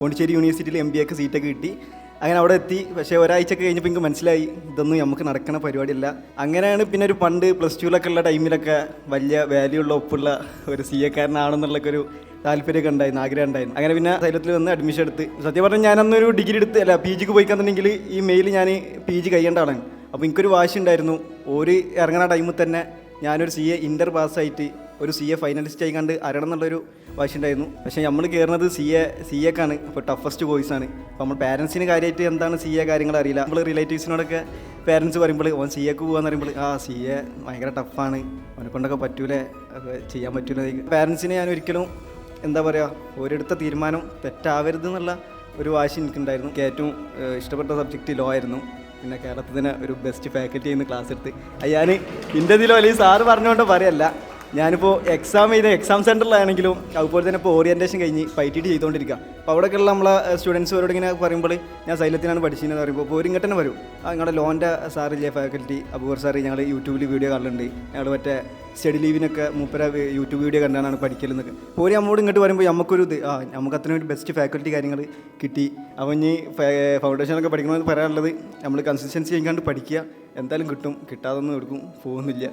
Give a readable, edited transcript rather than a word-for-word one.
പോണ്ടിച്ചേരി യൂണിവേഴ്സിറ്റിയിൽ MBAക്ക് സീറ്റൊക്കെ കിട്ടി. അങ്ങനെ അവിടെ എത്തി. പക്ഷേ ഒരാഴ്ചയൊക്കെ കഴിഞ്ഞപ്പോൾ എനിക്ക് മനസ്സിലായി ഇതൊന്നും നമുക്ക് നടക്കണ പരിപാടിയല്ല. അങ്ങനെയാണ് പിന്നെ ഒരു പണ്ട് +2 ഉള്ള ടൈമിലൊക്കെ വലിയ വാല്യൂ ഉള്ള ഒപ്പുള്ള ഒരു CA കാരനാണെന്നുള്ളൊക്കെ ഒരു താല്പര്യമൊക്കെ ഉണ്ടായിരുന്നു, ആഗ്രഹം ഉണ്ടായിരുന്നു. അങ്ങനെ പിന്നെ സൈലത്തിൽ വന്ന് അഡ്മിഷൻ എടുത്ത്. സത്യം പറഞ്ഞാൽ ഞാനന്നൊരു ഡിഗ്രി എടുത്ത് PGക്ക് പോയിക്കാന്നുണ്ടെങ്കിൽ ഈ മെയിൽ ഞാൻ PG കഴിയേണ്ട ആളാണ്. അപ്പോൾ എനിക്കൊരു വാശി ഉണ്ടായിരുന്നു. ഒരു ഇറങ്ങുന്ന ടൈമിൽ തന്നെ ഞാനൊരു CA ഇൻ്റർ പാസ്സായിട്ട് ഒരു CA ഫൈനലിസ്റ്റ് ആയി കണ്ട് അരണം എന്നുള്ളൊരു വാശി ഉണ്ടായിരുന്നു. പക്ഷേ നമ്മൾ കയറുന്നത് CAക്കാണ്. അപ്പോൾ ടഫസ്റ്റ് കോഴ്സാണ്. അപ്പോൾ നമ്മൾ പാരൻസിന് കാര്യമായിട്ട് എന്താണ് CA കാര്യങ്ങൾ അറിയില്ല. നമ്മൾ റിലേറ്റീവ്സിനോടൊക്കെ പാരൻസ് പറയുമ്പോൾ ഓൻ CAക്ക് പോകാന്ന് പറയുമ്പോൾ CA ഭയങ്കര ടഫാണ്, അവനെ കൊണ്ടൊക്കെ പറ്റൂലേ, ചെയ്യാൻ പറ്റൂല. പാരൻസിനെ ഞാൻ ഒരിക്കലും എന്താ പറയുക, ഒരിടത്ത തീരുമാനം തെറ്റാവരുത് എന്നുള്ള ഒരു വാശി എനിക്കുണ്ടായിരുന്നു. എനിക്ക് ഏറ്റവും ഇഷ്ടപ്പെട്ട സബ്ജക്റ്റ് ലോ ആയിരുന്നു. പിന്നെ കേരളത്തിൽ തന്നെ ഒരു ബെസ്റ്റ് ഫാക്കൽറ്റി ആയിരുന്നു ക്ലാസ് എടുത്ത്. ഞാൻ എൻ്റെ ഇതിലോ അല്ലെങ്കിൽ സാറ് പറഞ്ഞുകൊണ്ട് പറയല്ല, ഞാനിപ്പോൾ എക്സാം സെൻറ്ററിലാണെങ്കിലും അതുപോലെ തന്നെ ഇപ്പോൾ ഓറിയൻറ്റേഷൻ കഴിഞ്ഞ് ITT ചെയ്തുകൊണ്ടിരിക്കുക. അപ്പോൾ അവിടെയൊക്കെയുള്ള നമ്മളെ സ്റ്റുഡൻസുകളോട് ഇങ്ങനെ പറയുമ്പോൾ ഞാൻ സൈലത്തിനാണ് പഠിച്ചതെന്ന് പറയുമ്പോൾ അപ്പോൾ ഇങ്ങോട്ട് തന്നെ വരും, ഞങ്ങളുടെ ലോൻ്റെ സാറില്ലേ ഫാക്കൽറ്റി അബൂർ സാറ്, ഞങ്ങൾ യൂട്യൂബിൽ വീഡിയോ കാണലുണ്ട്, ഞങ്ങൾ മറ്റേ സ്റ്റഡി ലീവിനൊക്കെ മൂപ്പര യൂട്യൂബ് വീഡിയോ കണ്ടാണ് പഠിക്കലെന്നൊക്കെ. അപ്പോൾ നമ്മളോട് ഇങ്ങോട്ട് പറയുമ്പോൾ നമുക്കൊരു നമുക്ക് അത്രയും ഒരു ബെസ്റ്റ് ഫാക്കൽറ്റി കാര്യങ്ങൾ കിട്ടി. അപ്പോൾ ഇനി ഫൗണ്ടേഷനൊക്കെ പഠിക്കണമെന്ന് പറയാനുള്ളത് നമ്മൾ കൺസിസ്റ്റൻസി ചെയ്യാണ്ട് പഠിക്കുക, എന്തായാലും കിട്ടും, കിട്ടാതൊന്നും എടുക്കും പോകുന്നില്ല.